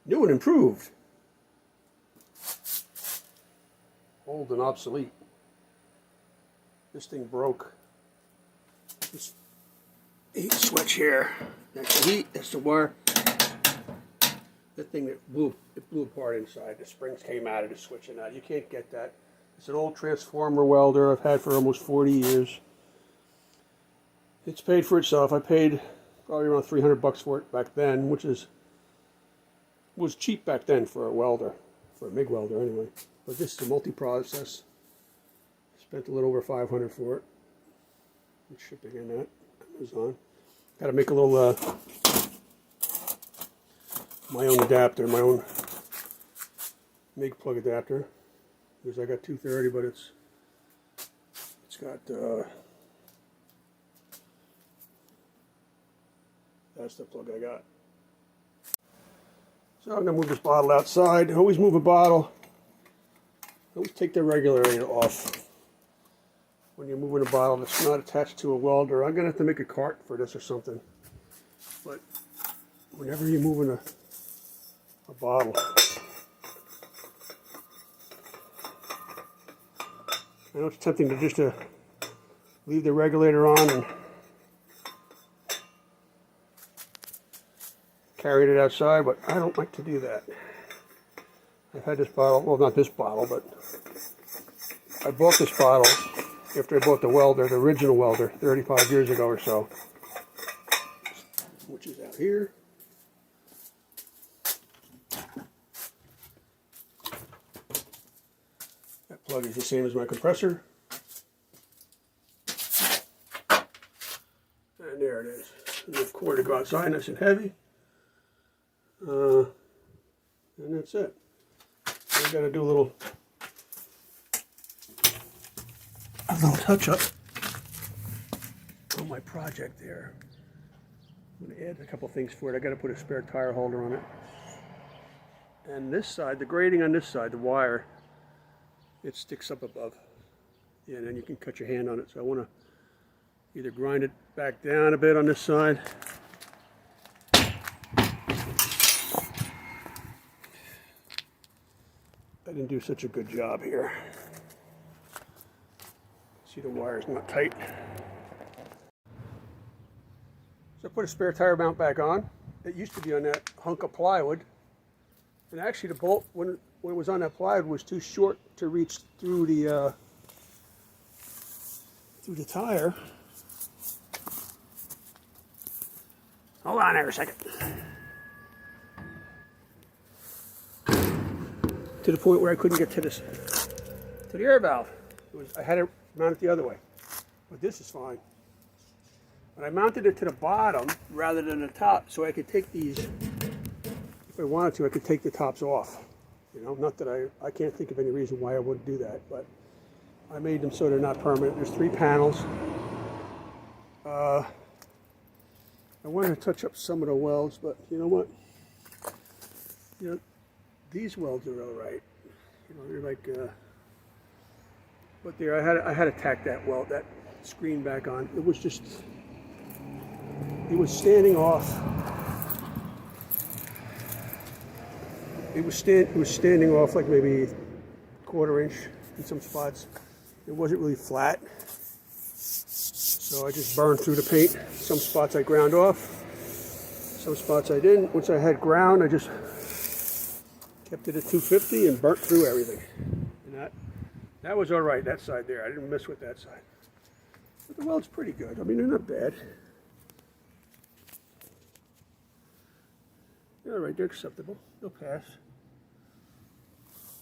New and improved. Old and obsolete. This thing broke. This heat switch here. That's the heat, that's the wire. That thing that blew apart inside. The springs came out of the switch and out. You can't get that. It's an old transformer welder I've had for almost 40 years. It's paid for itself. I paid probably around $300 for it back then, which was cheap back then for a welder, for a MIG welder anyway. But this is a multi-process. Spent a little over $500 for it. And shipping in that Amazon. Got to make a little my own adapter, my own MIG plug adapter. Because I got 230, but it's got that's the plug I got. So I'm gonna move this bottle outside. Always move a bottle. Always take the regulator off when you're moving a bottle that's not attached to a welder. I'm gonna have to make a cart for this or something. But whenever you're moving a bottle, I know it's tempting to just leave the regulator on and carry it outside, but I don't like to do that. I've had this bottle, well, not this bottle, but I bought this bottle after I bought the welder, the original welder, 35 years ago or so, which is out here. That plug is the same as my compressor. And there it is. Enough cord to go outside, nice and heavy. And that's it. I got to do a little touch up on my project there. I'm going to add a couple things for it. I got to put a spare tire holder on it. And this side, the grating on this side, the wire, it sticks up above. Yeah, and then you can cut your hand on it. So I want to either grind it back down a bit on this side. I didn't do such a good job here. See, the wire's not tight. So I put a spare tire mount back on. It used to be on that hunk of plywood. And actually the bolt, when it was on that plywood, was too short to reach through the tire. Hold on there a second. To the point where I couldn't get to the air valve. I had it mounted the other way, but this is fine. But I mounted it to the bottom rather than the top, so I could take these, if I wanted to, I could take the tops off. You know, not that I can't think of any reason why I wouldn't do that, but I made them so they're not permanent. There's 3 panels. I wanted to touch up some of the welds, but you know what? You know, these welds are all right. You know, they're like, but there, I had to tack that weld, that screen back on. It was just, it was standing off. It was standing off like maybe 1/4 inch in some spots. It wasn't really flat. So I just burned through the paint. Some spots I ground off. Some spots I didn't. Once I had ground, I just kept it at 250 and burnt through everything. And that was all right, that side there. I didn't mess with that side. But the weld's pretty good. I mean, they're not bad. They're all right, they're acceptable. They'll pass.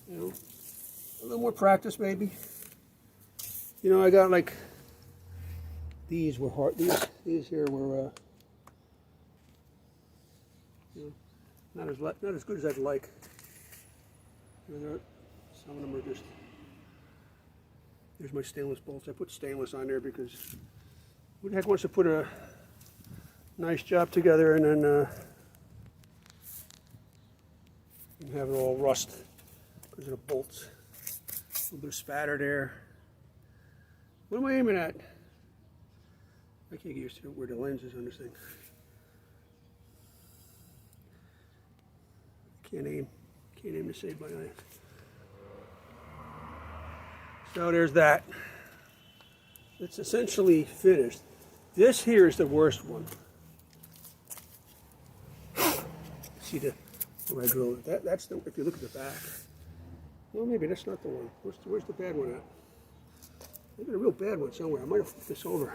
You know, a little more practice maybe. You know, I got like, these were hard. These here were, you know, not as good as I'd like. You know, some of them are just. Here's my stainless bolts. I put stainless on there because who the heck wants to put a nice job together and then have it all rust because of the bolts. A little bit of spatter there. What am I aiming at? I can't get used to where the lens is on this thing. Can't aim to save my life. So there's that. It's essentially finished. This here is the worst one. See where I drilled it? That's the, if you look at the back. Well, maybe that's not the one. Where's the bad one at? Maybe a real bad one somewhere. I might have flipped this over.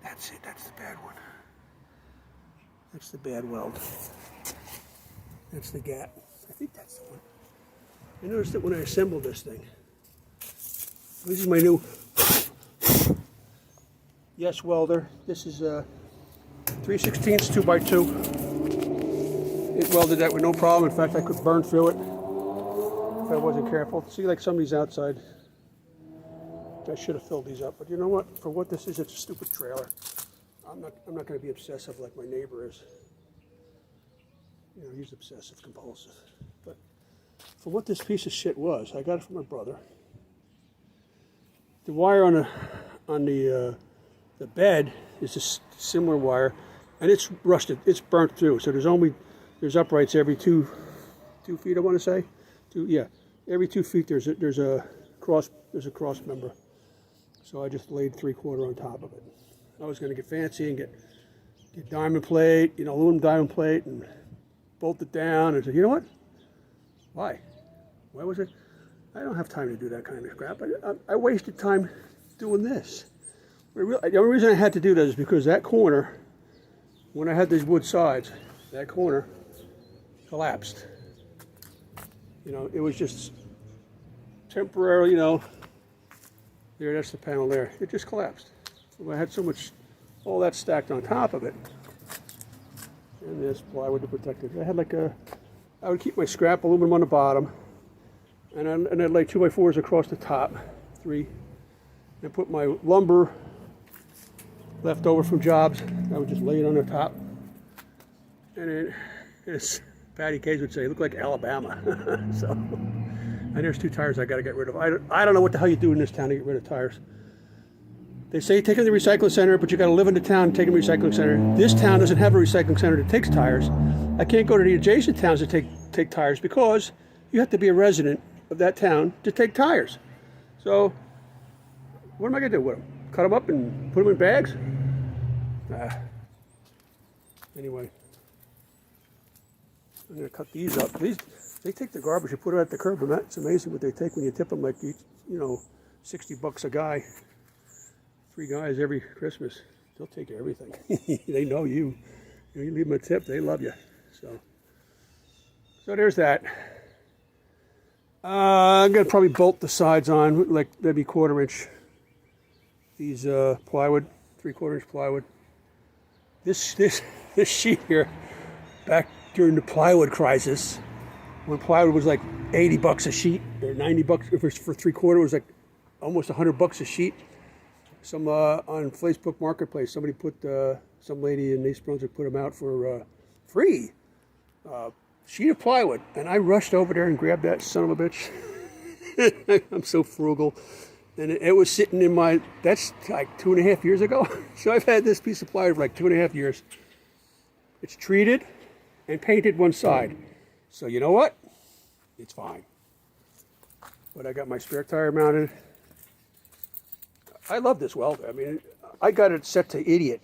That's it. That's the bad one. That's the bad weld. That's the gap. I think that's the one. I noticed it when I assembled this thing. This is my new Yes Welder. This is a 3/16 2x2. It welded that with no problem. In fact, I could burn through it if I wasn't careful. See, like some of these outside, I should have filled these up. But you know what? For what this is, it's a stupid trailer. I'm not going to be obsessive like my neighbor is. You know, he's obsessive compulsive. But for what this piece of shit was, I got it from my brother. The wire on the bed is a similar wire, and it's rusted. It's burnt through. So there's uprights every two feet. I want to say, every 2 feet there's a cross member. So I just laid 3/4 on top of it. I was going to get fancy and get diamond plate, you know, aluminum diamond plate, and bolt it down. And I said, you know what? Why? Why was it? I don't have time to do that kind of crap. I wasted time doing this. The only reason I had to do that is because that corner, when I had these wood sides, that corner collapsed. You know, it was just temporary, you know. There, that's the panel there. It just collapsed. So I had so much, all that stacked on top of it. And this plywood to protect it. I had like I would keep my scrap aluminum on the bottom. And I'd lay 2x4s across the top, 3. And put my lumber left over from jobs. I would just lay it on the top. And then, as Patty Case would say, it looked like Alabama. So, and there's 2 tires I got to get rid of. I don't know what the hell you do in this town to get rid of tires. They say take them to the recycling center, but you got to live in the town and take them to the recycling center. This town doesn't have a recycling center that takes tires. I can't go to the adjacent towns to take tires because you have to be a resident of that town to take tires. So, what am I going to do with them? Cut them up and put them in bags? Anyway, I'm going to cut these up. They take the garbage and put it at the curb, and that's amazing what they take when you tip them, like, you know, $60 a guy. 3 guys every Christmas. They'll take everything. They know you. You leave them a tip, they love you. So there's that. I'm going to probably bolt the sides on, like maybe 1/4 inch. These plywood, 3/4 inch plywood. This sheet here, back during the plywood crisis, when plywood was like $80 a sheet, or $90, if it was for 3/4, it was like almost $100 a sheet. Some on Facebook Marketplace, somebody put some lady in East Brunswick put them out for free. Sheet of plywood, and I rushed over there and grabbed that son of a bitch. I'm so frugal, and it was sitting in my. That's like 2.5 years ago. So I've had this piece of plywood for like 2.5 years. It's treated and painted one side, so you know what? It's fine. But I got my spare tire mounted. I love this welder. I mean, I got it set to idiot,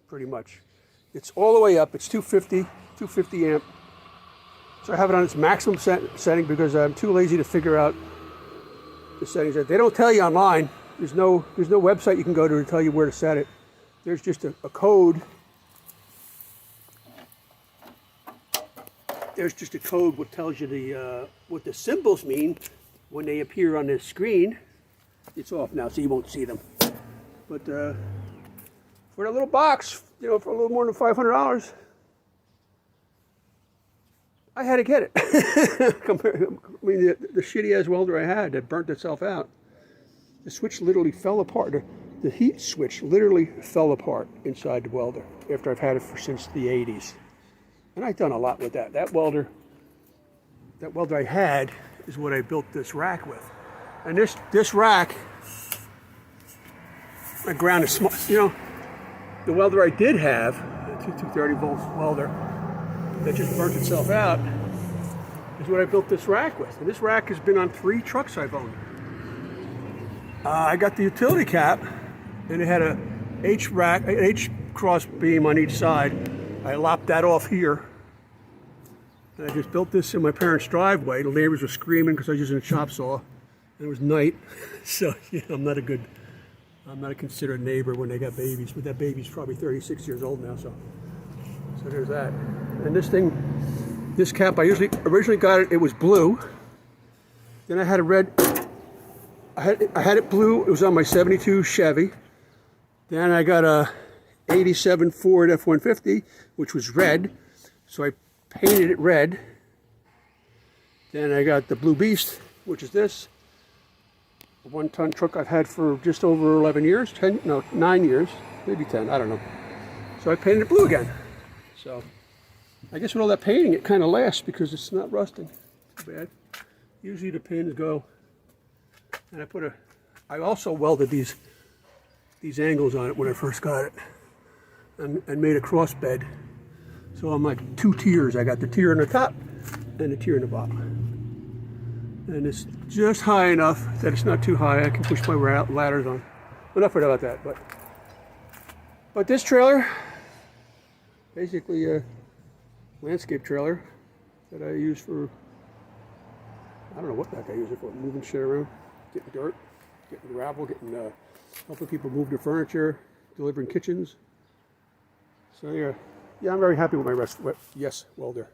pretty much. It's all the way up. It's 250 amp. So I have it on its maximum setting because I'm too lazy to figure out the settings. They don't tell you online. There's no website you can go to tell you where to set it. There's just a code. There's just a code what tells you what the symbols mean when they appear on the screen. It's off now, so you won't see them. But for a little box, you know, for a little more than $500, I had to get it. I mean, the shitty ass welder I had that burnt itself out. The switch literally fell apart. The heat switch literally fell apart inside the welder after I've had it since the 80s. And I've done a lot with that. That welder I had is what I built this rack with. And this rack, my ground is small. You know, the welder I did have, a 230 volt welder, that just burnt itself out is what I built this rack with. And this rack has been on 3 trucks I've owned. I got the utility cap, and it had a H cross beam on each side. I lopped that off here. And I just built this in my parents' driveway. The neighbors were screaming because I was using a chop saw. And it was night. So, you know, I'm not a considered neighbor when they got babies. But that baby's probably 36 years old now, so there's that. And this cap, I originally got it, it was blue. Then I had a red, I had it blue, it was on my 72 Chevy. Then I got a 87 Ford F-150, which was red. So I painted it red. Then I got the Blue Beast, which is this. A 1-ton truck I've had for just over 11 years, 9 years, maybe 10, I don't know. So I painted it blue again. So I guess with all that painting, it kind of lasts because it's not rusting. Too bad. Usually the pins go, and I also welded these angles on it when I first got it, and made a cross bed. So I'm like 2 tiers. I got the tier on the top and the tier in the bottom. And it's just high enough that it's not too high. I can push my ladders on. Enough about that. But this trailer, basically a landscape trailer that I use for, I don't know what the heck I use it for. Moving shit around, getting dirt, getting gravel, helping people move their furniture, delivering kitchens. So yeah, I'm very happy with my Yes Welder.